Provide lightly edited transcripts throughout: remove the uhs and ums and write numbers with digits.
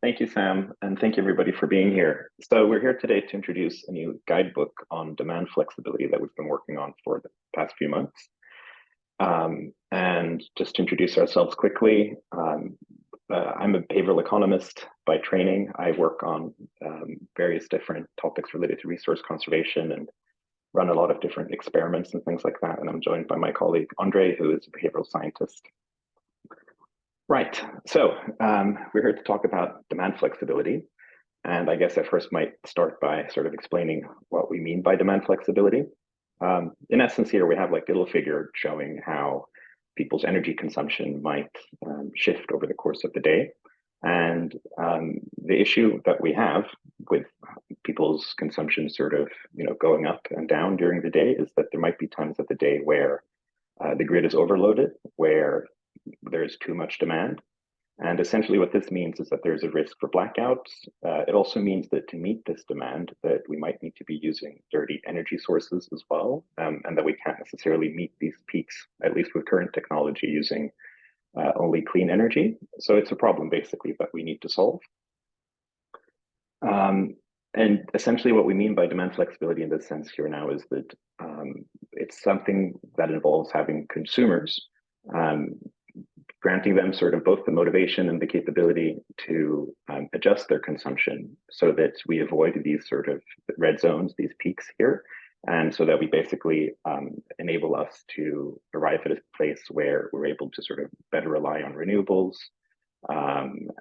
Thank you, Sam, and thank you everybody for being here. So we're here today to introduce a new guidebook on demand flexibility that we've been working on for the past few months. And just to introduce ourselves quickly, I'm a behavioral economist by training. I work on various different topics related to resource conservation and run a lot of different experiments and things like that. And I'm joined by my colleague, Andre, who is a behavioral scientist. Right, so we're here to talk about demand flexibility. And I guess I first might start by sort of explaining what we mean by demand flexibility. In essence, here we have like a little figure showing how people's energy consumption might shift over the course of the day. And the issue that we have with people's consumption sort of, going up and down during the day is that there might be times of the day where the grid is overloaded, where there's too much demand. And essentially what this means is that there's a risk for blackouts. It also means that to meet this demand, that we might need to be using dirty energy sources as well, and that we can't necessarily meet these peaks, at least with current technology, using only clean energy. So it's a problem basically that we need to solve. And essentially what we mean by demand flexibility in this sense here now is that it's something that involves having consumers granting them sort of both the motivation and the capability to adjust their consumption so that we avoid these sort of red zones, these peaks here, and so that we basically enable us to arrive at a place where we're able to sort of better rely on renewables,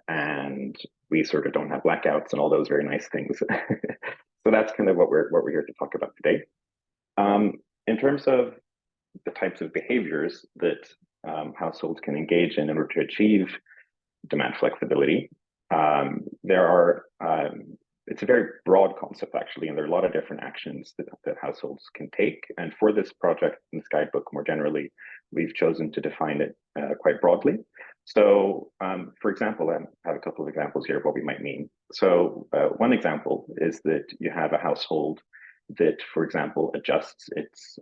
and we sort of don't have blackouts and all those very nice things. So that's kind of what we're here to talk about today. In terms of the types of behaviors that households can engage in order to achieve demand flexibility. It's a very broad concept actually, and there are a lot of different actions that households can take. And for this project, in this guidebook more generally, we've chosen to define it quite broadly. So for example, I have a couple of examples here of what we might mean. So one example is that you have a household that, for example, adjusts its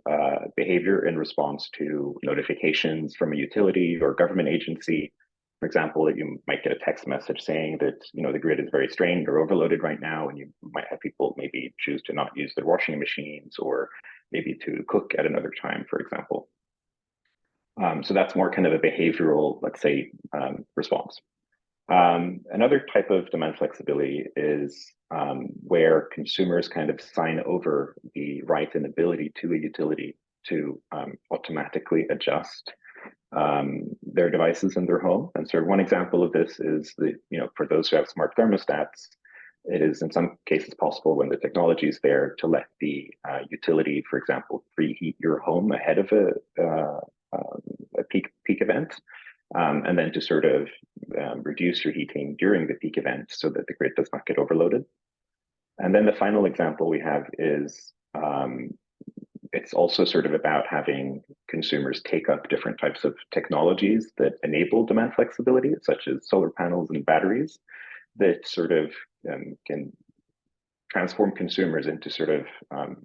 behavior in response to notifications from a utility or government agency. For example, you might get a text message saying that the grid is very strained or overloaded right now, and you might have people maybe choose to not use their washing machines or maybe to cook at another time, for example. So that's more kind of a behavioral, let's say, response. Another type of demand flexibility is where consumers kind of sign over the right and ability to a utility to automatically adjust their devices in their home. And so one example of this is that, for those who have smart thermostats, it is in some cases possible when the technology is there to let the utility, for example, preheat your home ahead of a peak event. And then to sort of reduce your heating during the peak event so that the grid does not get overloaded. And then the final example we have is it's also sort of about having consumers take up different types of technologies that enable demand flexibility, such as solar panels and batteries, that sort of can transform consumers into sort of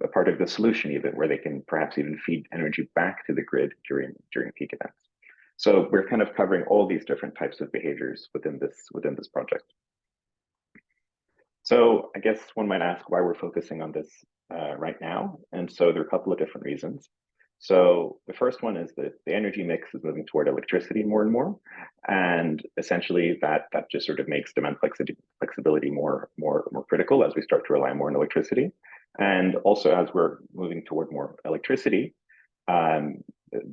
a part of the solution, even where they can perhaps even feed energy back to the grid during peak events. So we're kind of covering all these different types of behaviors within this project. So I guess one might ask why we're focusing on this right now. And so there are a couple of different reasons. So the first one is that the energy mix is moving toward electricity more and more. And essentially that just sort of makes demand flexibility more critical as we start to rely more on electricity. And also as we're moving toward more electricity,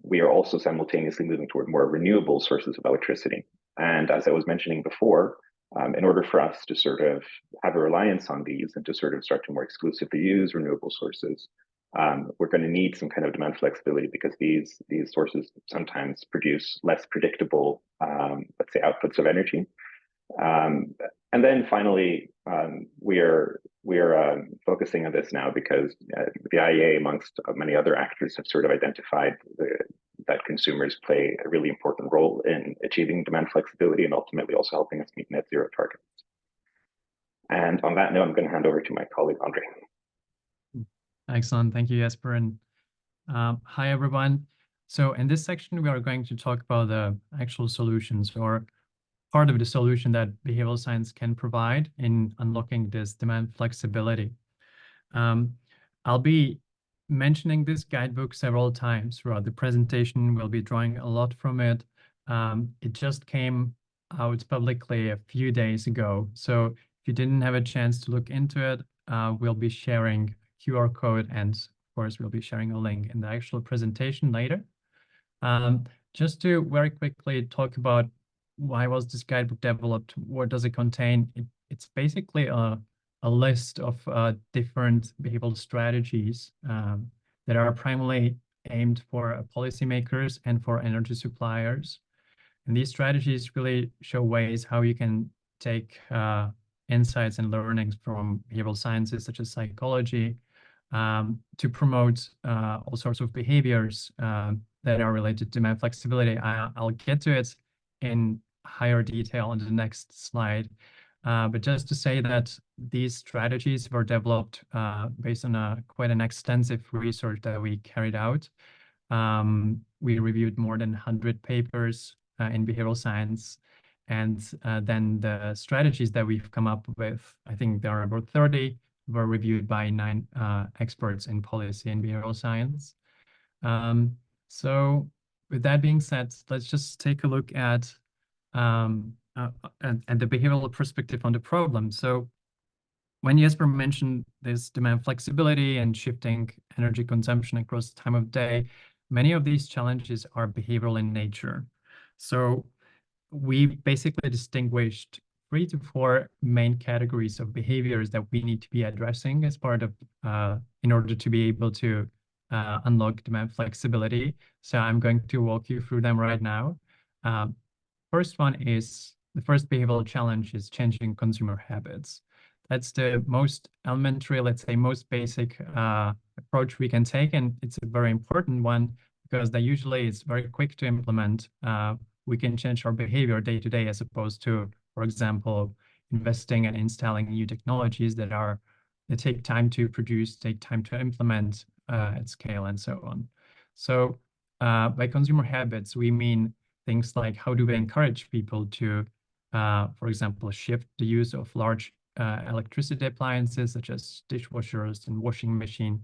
we are also simultaneously moving toward more renewable sources of electricity. And as I was mentioning before, in order for us to sort of have a reliance on these and to sort of start to more exclusively use renewable sources, we're going to need some kind of demand flexibility because these sources sometimes produce less predictable, let's say, outputs of energy. And then finally, we're focusing on this now because the IEA, amongst many other actors, have sort of identified that consumers play a really important role in achieving demand flexibility and ultimately also helping us meet net zero targets. And on that note, I'm going to hand over to my colleague, Andre. Excellent. Thank you, Jesper. And hi, everyone. So in this section, we are going to talk about the actual solutions or part of the solution that behavioral science can provide in unlocking this demand flexibility. I'll be mentioning this guidebook several times throughout the presentation. We'll be drawing a lot from it. It just came out publicly a few days ago. So if you didn't have a chance to look into it, we'll be sharing a QR code, and of course, we'll be sharing a link in the actual presentation later. Just to very quickly talk about why was this guidebook developed, what does it contain? It's basically a list of different behavioral strategies that are primarily aimed for policymakers and for energy suppliers. And these strategies really show ways how you can take insights and learnings from behavioral sciences such as psychology to promote all sorts of behaviors that are related to demand flexibility. I'll get to it in higher detail on the next slide. But just to say that these strategies were developed based on quite an extensive research that we carried out. We reviewed more than 100 papers in behavioral science. And then the strategies that we've come up with, I think there are about 30, were reviewed by 9 experts in policy and behavioral science. So with that being said, let's just take a look at the behavioral perspective on the problem. So when Jesper mentioned this demand flexibility and shifting energy consumption across time of day, many of these challenges are behavioral in nature. So we basically distinguished 3 to 4 main categories of behaviors that we need to be addressing as part of, in order to be able to unlock demand flexibility. So I'm going to walk you through them right now. First one is, the first behavioral challenge is changing consumer habits. That's the most elementary, let's say, most basic approach we can take. And it's a very important one because that usually is very quick to implement. We can change our behavior day to day as opposed to, for example, investing and installing new technologies that take time to produce, take time to implement at scale and so on. So by consumer habits, we mean things like how do we encourage people to, for example, shift the use of large electricity appliances such as dishwashers and washing machine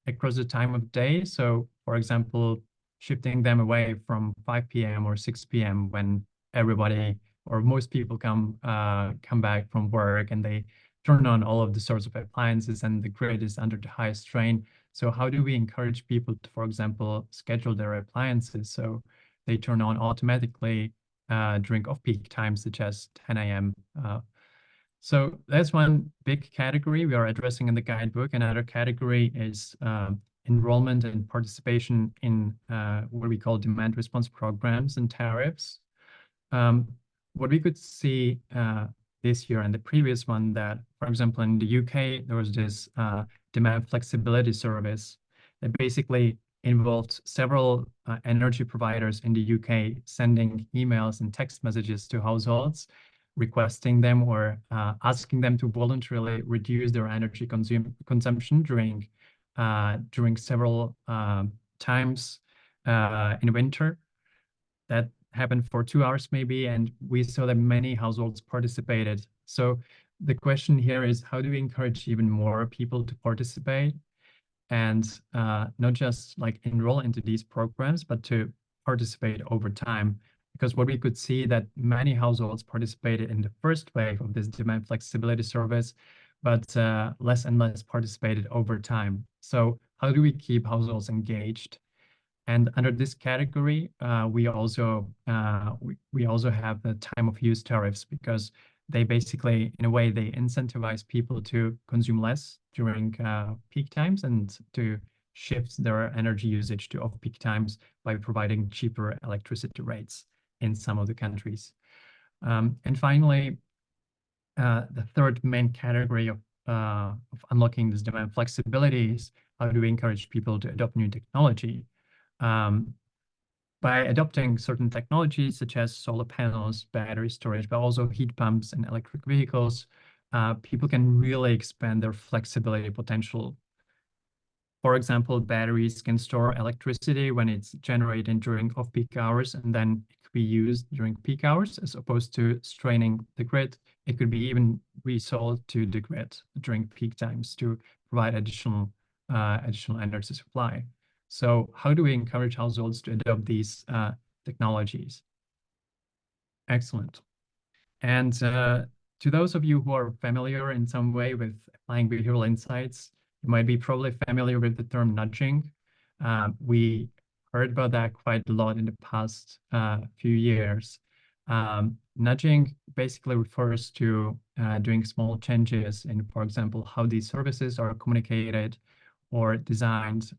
across the time of day. So, for example, shifting them away from 5 p.m. or 6 p.m. when everybody or most people come back from work and they turn on all of the sorts of appliances and the grid is under the highest strain. So how do we encourage people to, for example, schedule their appliances so they turn on automatically during off-peak times, such as 10 a.m. So that's one big category we are addressing in the guidebook. Another category is enrollment and participation in what we call demand response programs and tariffs. What we could see this year and the previous one, that, for example, in the UK, there was this demand flexibility service that basically involved several energy providers in the UK sending emails and text messages to households, requesting them or asking them to voluntarily reduce their energy consumption during several times in winter. That happened for 2 hours maybe, and we saw that many households participated. So the question here is, how do we encourage even more people to participate and not just like enroll into these programs, but to participate over time? Because what we could see that many households participated in the first wave of this demand flexibility service, but less and less participated over time. So how do we keep households engaged? And under this category, we also have the time of use tariffs, because they basically, in a way, they incentivize people to consume less during peak times and to shift their energy usage to off-peak times by providing cheaper electricity rates in some of the countries. And finally, the third main category of unlocking this demand flexibility is how do we encourage people to adopt new technology? By adopting certain technologies such as solar panels, battery storage, but also heat pumps and electric vehicles, people can really expand their flexibility potential. For example, batteries can store electricity when it's generated during off-peak hours, and then it could be used during peak hours as opposed to straining the grid. It could be even resold to the grid during peak times to provide additional energy supply. So how do we encourage households to adopt these technologies? Excellent. And to those of you who are familiar in some way with applying behavioral insights, you might be probably familiar with the term nudging. We heard about that quite a lot in the past few years. Nudging basically refers to doing small changes in, for example, how these services are communicated or designed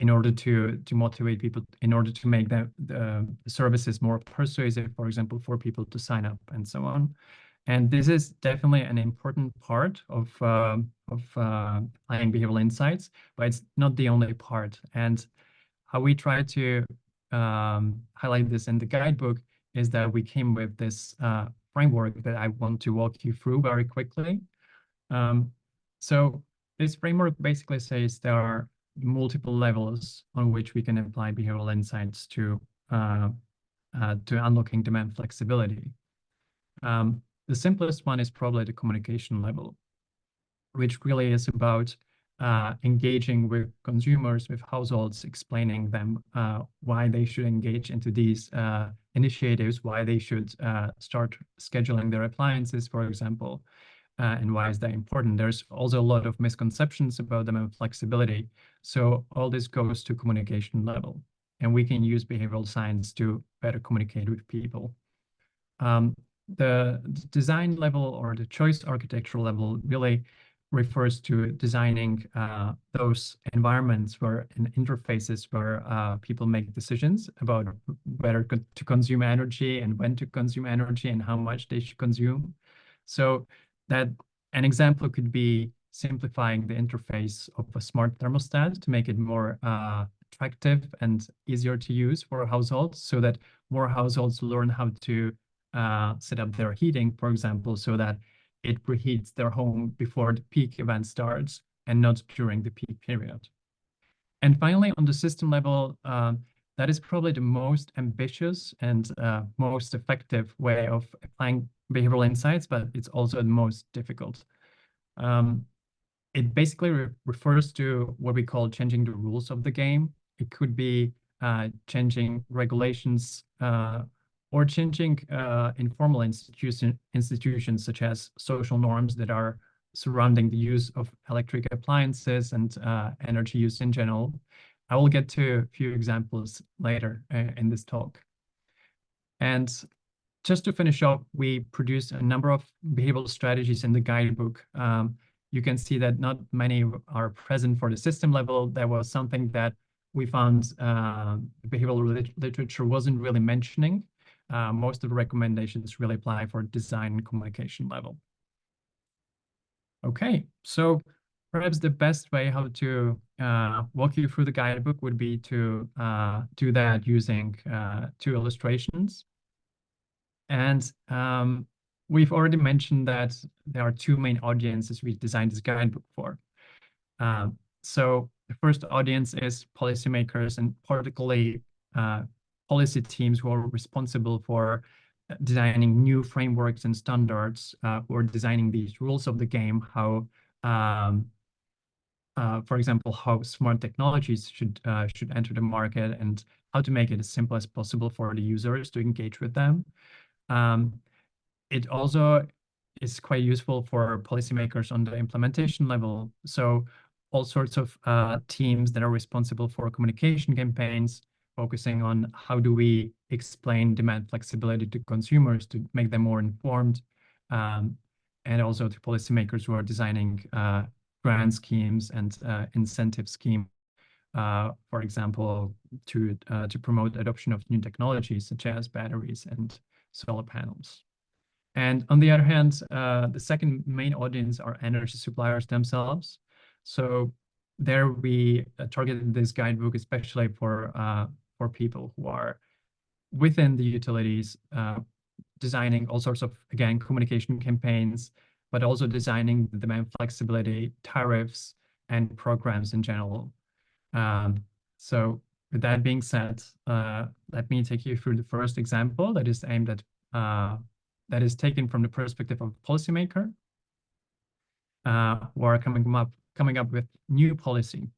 in order to motivate people, in order to make the services more persuasive, for example, for people to sign up and so on. And this is definitely an important part of applying behavioral insights, but it's not the only part. And how we try to highlight this in the guidebook is that we came with this framework that I want to walk you through very quickly. So this framework basically says there are multiple levels on which we can apply behavioral insights to unlocking demand flexibility. The simplest one is probably the communication level, which really is about engaging with consumers, with households, explaining them why they should engage into these initiatives, why they should start scheduling their appliances, for example, and why is that important. There's also a lot of misconceptions about demand flexibility. So all this goes to communication level, and we can use behavioral science to better communicate with people. The design level or the choice architecture level really refers to designing those environments where and interfaces where people make decisions about whether to consume energy and when to consume energy and how much they should consume. So that an example could be simplifying the interface of a smart thermostat to make it more attractive and easier to use for households, so that more households learn how to set up their heating, for example, so that it preheats their home before the peak event starts and not during the peak period. And finally, on the system level, that is probably the most ambitious and most effective way of applying behavioral insights, but it's also the most difficult. It basically refers to what we call changing the rules of the game. It could be changing regulations or changing informal institutions such as social norms that are surrounding the use of electric appliances and energy use in general. I will get to a few examples later in this talk. And just to finish up, we produced a number of behavioral strategies in the guidebook. You can see that not many are present for the system level. That was something that we found behavioral literature wasn't really mentioning. Most of the recommendations really apply for design and communication level. Okay, so perhaps the best way how to walk you through the guidebook would be to do that using two illustrations. And we've already mentioned that there are two main audiences we designed this guidebook for. So the first audience is policymakers, and particularly policy teams who are responsible for designing new frameworks and standards, who are designing these rules of the game, how, for example, how smart technologies should enter the market and how to make it as simple as possible for the users to engage with them. It also is quite useful for policymakers on the implementation level. So all sorts of teams that are responsible for communication campaigns, focusing on how do we explain demand flexibility to consumers to make them more informed, and also to policymakers who are designing grant schemes and incentive schemes, for example, to promote adoption of new technologies such as batteries and solar panels. And on the other hand, the second main audience are energy suppliers themselves. So there we targeted this guidebook especially for people who are within the utilities, designing all sorts of, again, communication campaigns, but also designing the demand flexibility, tariffs, and programs in general. So with that being said, let me take you through the first example that is aimed at that is taken from the perspective of a policymaker who are coming up with new policy.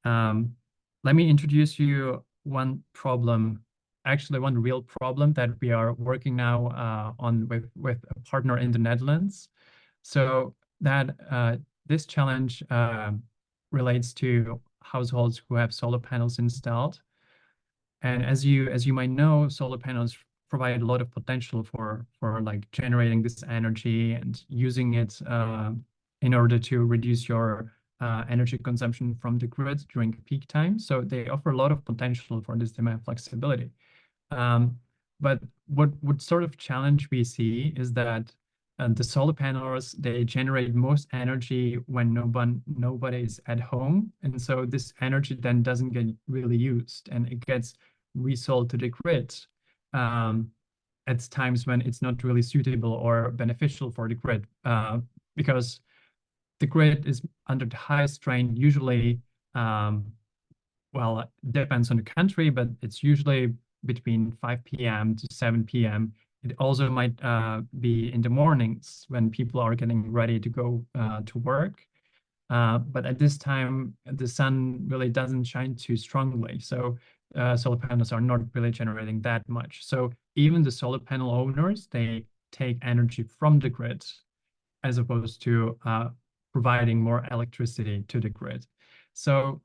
Let me introduce you one problem, actually one real problem that we are working now on with a partner in the Netherlands. So that this challenge relates to households who have solar panels installed. And as you might know, solar panels provide a lot of potential for like generating this energy and using it in order to reduce your energy consumption from the grid during peak time. So they offer a lot of potential for this demand flexibility. But what sort of challenge we see is that the solar panels, they generate most energy when nobody is at home. And so this energy then doesn't get really used, and it gets resold to the grid at times when it's not really suitable or beneficial for the grid, because the grid is under the high strain usually. Well, it depends on the country, but it's usually between 5 p.m. to 7 p.m. It also might be in the mornings when people are getting ready to go to work. But at this time, the sun really doesn't shine too strongly. So solar panels are not really generating that much. So even the solar panel owners, they take energy from the grid as opposed to providing more electricity to the grid. So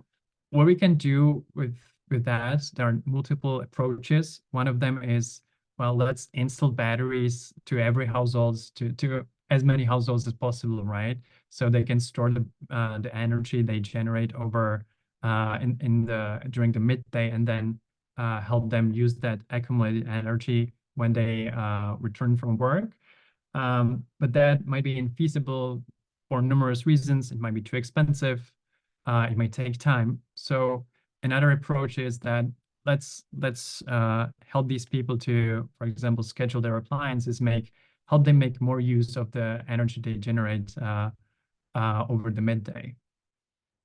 what we can do with that, there are multiple approaches. One of them is, well, let's install batteries to every household, to as many households as possible, right? So they can store the energy they generate over during the midday, and then help them use that accumulated energy when they return from work. But that might be infeasible for numerous reasons. It might be too expensive. It might take time. So another approach is that let's help these people to, for example, schedule their appliances, help them make more use of the energy they generate over the midday.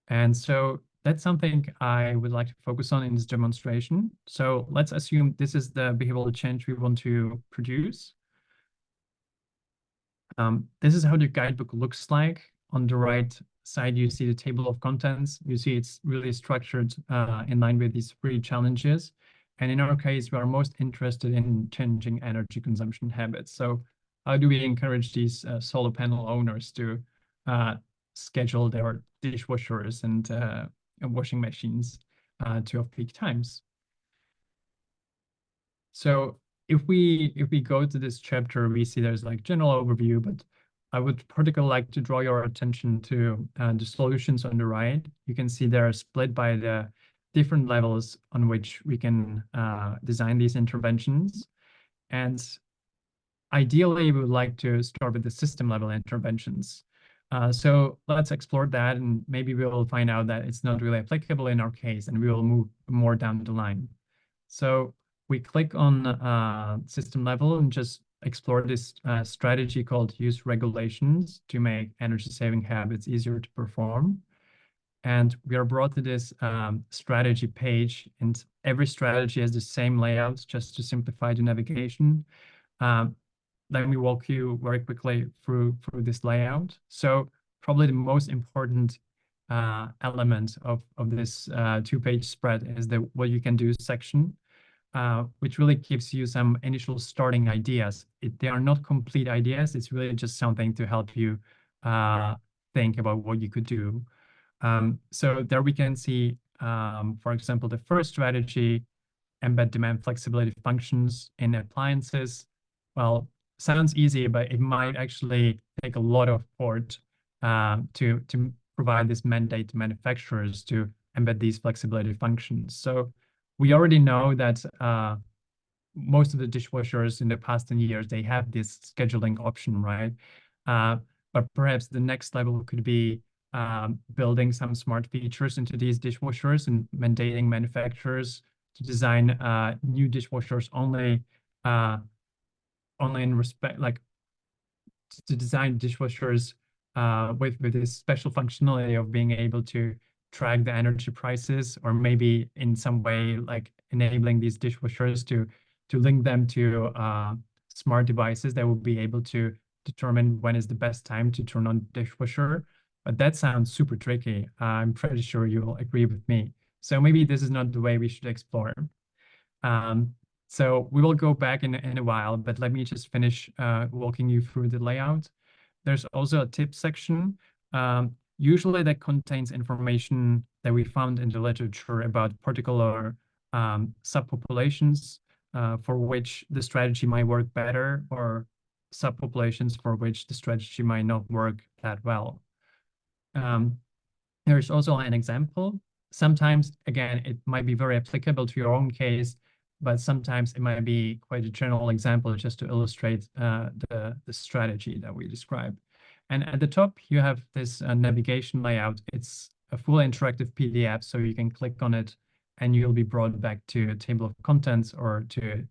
And so that's something I would like to focus on in this demonstration. So let's assume this is the behavioral change we want to produce. This is how the guidebook looks like. On the right side, you see the table of contents. You see it's really structured in line with these three challenges. And in our case, we are most interested in changing energy consumption habits. So how do we encourage these solar panel owners to schedule their dishwashers and washing machines to off-peak times? So if we go to this chapter, we see there's like general overview, but I would particularly like to draw your attention to the solutions on the right. You can see they're split by the different levels on which we can design these interventions. And ideally, we would like to start with the system level interventions. So let's explore that, and maybe we will find out that it's not really applicable in our case, and we will move more down the line. So we click on system level and just explore this strategy called use regulations to make energy saving habits easier to perform. And we are brought to this strategy page, and every strategy has the same layout just to simplify the navigation. Let me walk you very quickly through this layout. So probably the most important element of this two-page spread is the what you can do section, which really gives you some initial starting ideas. They are not complete ideas. It's really just something to help you think about what you could do. So there we can see, for example, the first strategy, embed demand flexibility functions in appliances. Well, sounds easy, but it might actually take a lot of effort to provide this mandate to manufacturers to embed these flexibility functions. So we already know that most of the dishwashers in the past 10 years, they have this scheduling option, right? But perhaps the next level could be building some smart features into these dishwashers and mandating manufacturers to design new dishwashers only in respect, like to design dishwashers with this special functionality of being able to track the energy prices, or maybe in some way like enabling these dishwashers to link them to smart devices that will be able to determine when is the best time to turn on the dishwasher. But that sounds super tricky. I'm pretty sure you'll agree with me. So maybe this is not the way we should explore. So we will go back in a while, but let me just finish walking you through the layout. There's also a tip section. Usually that contains information that we found in the literature about particular subpopulations for which the strategy might work better, or subpopulations for which the strategy might not work that well. There's also an example. Sometimes, again, it might be very applicable to your own case, but sometimes it might be quite a general example just to illustrate the strategy that we described. And at the top, you have this navigation layout. It's a full interactive PDF, so you can click on it and you'll be brought back to a table of contents, or to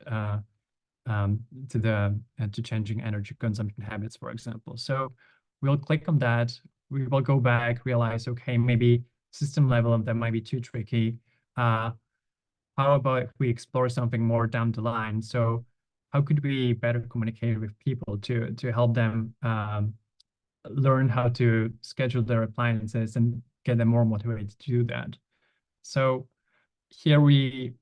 changing energy consumption habits, for example. So we'll click on that. We will go back, realize, okay, maybe system level that might be too tricky. How about if we explore something more down the line? So how could we better communicate with people to help them learn how to schedule their appliances and get them more motivated to do that? So here we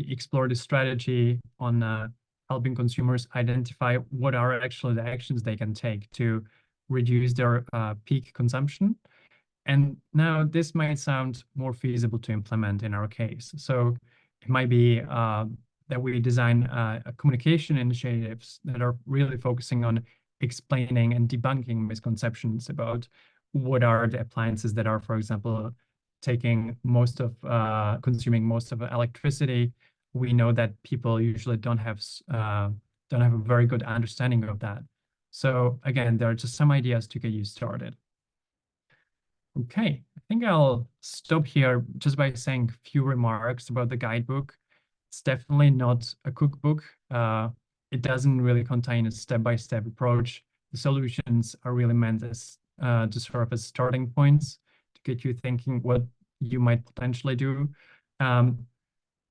explore the strategy on helping consumers identify what are actually the actions they can take to reduce their peak consumption. And now this might sound more feasible to implement in our case. So it might be that we design communication initiatives that are really focusing on explaining and debunking misconceptions about what are the appliances that are, for example, taking most of consuming most of electricity. We know that people usually don't have a very good understanding of that. So again, there are just some ideas to get you started. Okay, I think I'll stop here just by saying a few remarks about the guidebook. It's definitely not a cookbook. It doesn't really contain a step-by-step approach. The solutions are really meant as to serve as starting points to get you thinking what you might potentially do.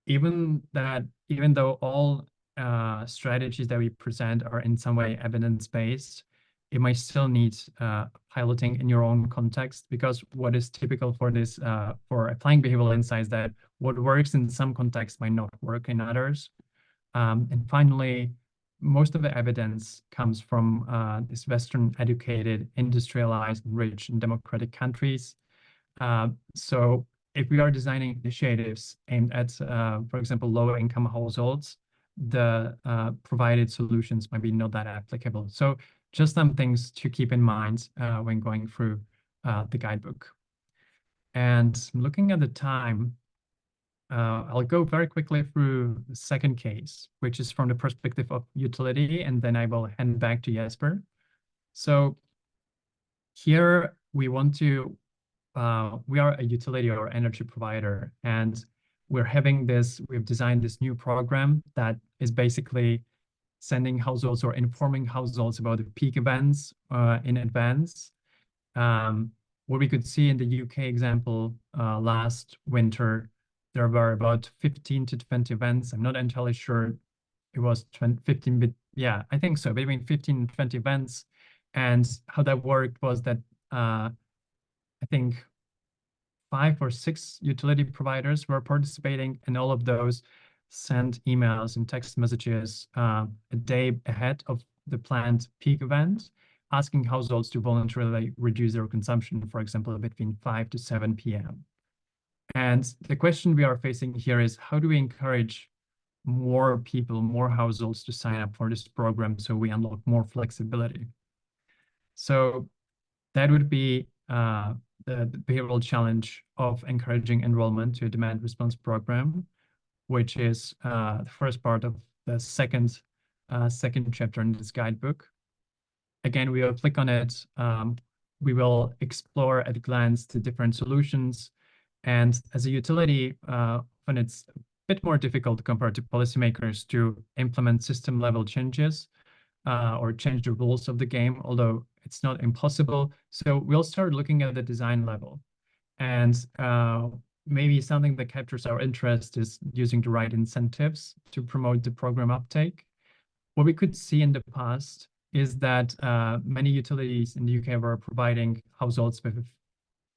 Even though all strategies that we present are in some way evidence-based, it might still need piloting in your own context, because what is typical for this for applying behavioral insights, that what works in some contexts might not work in others. And finally, most of the evidence comes from these Western educated, industrialized, rich, and democratic countries. So if we are designing initiatives aimed at, for example, lower income households, the provided solutions might be not that applicable. So just some things to keep in mind when going through the guidebook. And looking at the time, I'll go very quickly through the second case, which is from the perspective of utility, and then I will hand back to Jesper. So here we want to, we are a utility or energy provider, and we've designed this new program that is basically sending households or informing households about the peak events in advance. What we could see in the UK example last winter, there were about 15 to 20 events. I'm not entirely sure it was 15, but yeah, I think so, between 15 and 20 events. And how that worked was that I think 5 or 6 utility providers were participating, and all of those sent emails and text messages a day ahead of the planned peak event, asking households to voluntarily reduce their consumption, for example, between 5 to 7 p.m. And the question we are facing here is, how do we encourage more people, more households to sign up for this program so we unlock more flexibility? So that would be the behavioral challenge of encouraging enrollment to a demand response program, which is the first part of the second chapter in this guidebook. Again, we will click on it. We will explore at a glance the different solutions. And as a utility, when it's a bit more difficult compared to policymakers to implement system level changes or change the rules of the game, although it's not impossible. So we'll start looking at the design level. And maybe something that captures our interest is using the right incentives to promote the program uptake. What we could see in the past is that many utilities in the UK were providing households with a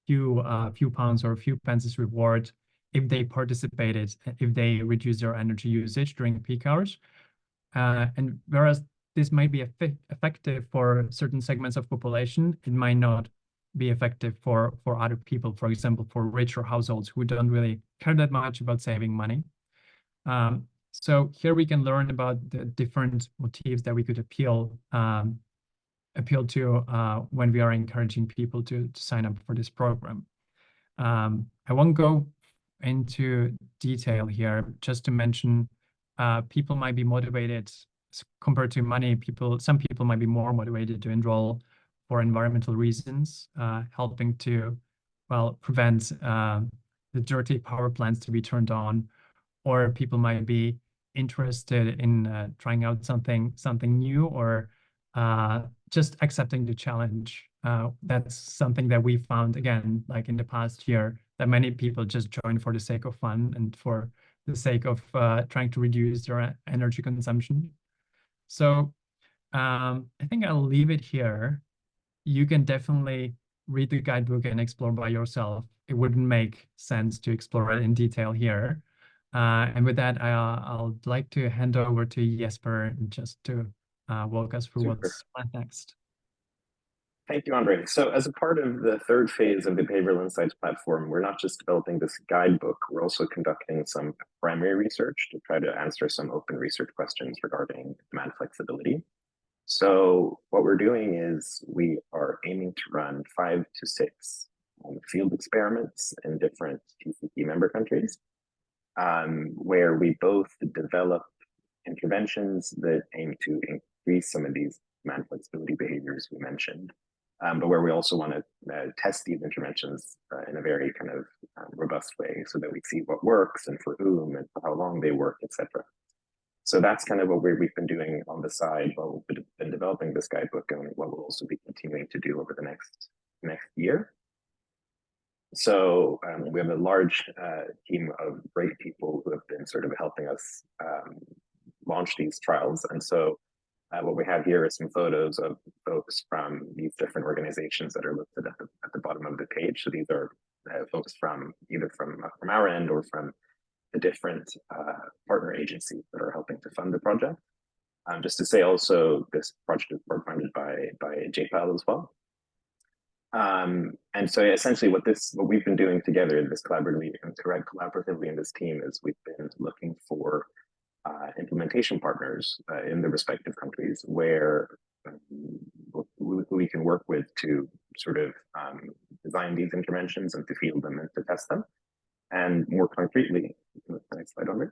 few pounds or a few pences reward if they participated, if they reduce their energy usage during peak hours. And whereas this might be effective for certain segments of population, it might not be effective for other people, for example, for richer households who don't really care that much about saving money. So here we can learn about the different motifs that we could appeal to when we are encouraging people to sign up for this program. I won't go into detail here, just to mention people might be motivated compared to money. Some people might be more motivated to enroll for environmental reasons, helping to, well, prevent the dirty power plants to be turned on, or people might be interested in trying out something new, or just accepting the challenge. That's something that we found, again, like in the past year, that many people just join for the sake of fun and for the sake of trying to reduce their energy consumption. So I think I'll leave it here. You can definitely read the guidebook and explore by yourself. It wouldn't make sense to explore it in detail here. And with that, I'll like to hand over to Jesper just to walk us through Super. what's planned next. Thank you, Andre. So as a part of the third phase of the Behavioral Insights platform, we're not just developing this guidebook, we're also conducting some primary research to try to answer some open research questions regarding demand flexibility. So what we're doing is we are aiming to run 5 to 6 field experiments in different TCP member countries, where we both develop interventions that aim to increase some of these demand flexibility behaviors we mentioned, but where we also want to test these interventions in a very kind of robust way so that we see what works and for whom and for how long they work, etc. So that's kind of what we've been doing on the side while we've been developing this guidebook, and what we'll also be continuing to do over the next year. So we have a large team of great people who have been sort of helping us launch these trials. And so what we have here is some photos of folks from these different organizations that are listed at the bottom of the page. So these are folks from either from our end or from the different partner agencies that are helping to fund the project. Just to say also, this project is funded by JPAL as well. And so essentially what we've been doing together, this collaboratively in this team, is we've been looking for implementation partners in the respective countries where we can work with to sort of design these interventions and to field them and to test them. And more concretely, next slide, Andre.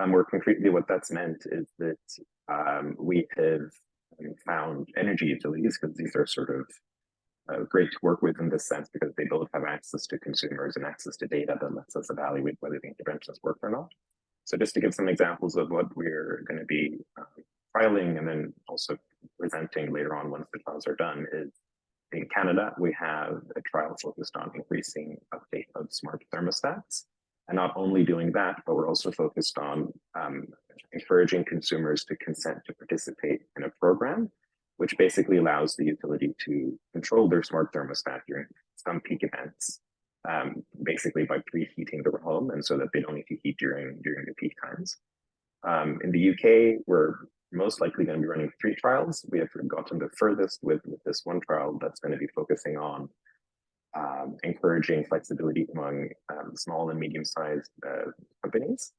More concretely, what that's meant is that we have found energy utilities, because these are sort of great to work with in this sense, because they both have access to consumers and access to data that lets us evaluate whether the interventions work or not. So just to give some examples of what we're going to be trialing and then also presenting later on once the trials are done is, in Canada, we have a trial focused on increasing uptake of smart thermostats. And not only doing that, but we're also focused on encouraging consumers to consent to participate in a program, which basically allows the utility to control their smart thermostat during some peak events, basically by preheating their home, and so that they don't need to heat during the peak times. In the UK, we're most likely going to be running 3 trials. We have gotten the furthest with this one trial that's going to be focusing on encouraging flexibility among small and medium-sized companies.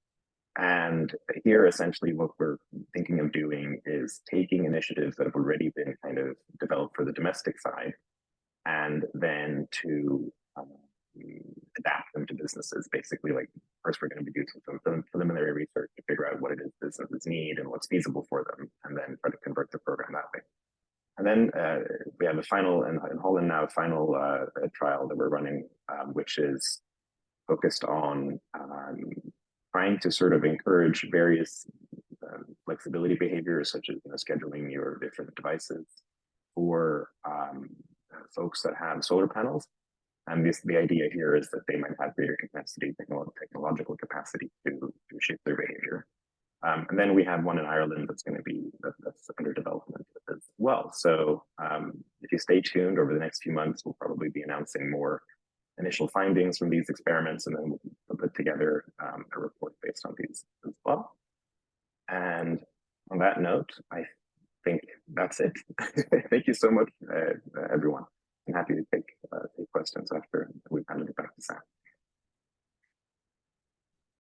And here, essentially, what we're thinking of doing is taking initiatives that have already been kind of developed for the domestic side, and then to adapt them to businesses. Basically, like, first we're going to be doing some preliminary research to figure out what it is businesses need and what's feasible for them, and then try to convert the program that way. And then we have a final, in Holland now, a final trial that we're running, which is focused on trying to sort of encourage various flexibility behaviors, such as scheduling your different devices for folks that have solar panels. And the idea here is that they might have greater capacity, technological capacity to shape their behavior. And then we have one in Ireland that's going to be that's under development as well. So if you stay tuned over the next few months, we'll probably be announcing more initial findings from these experiments, and then we'll put together a report based on these as well. And on that note, I think that's it. Thank you so much, everyone. I'm happy to take questions after we've had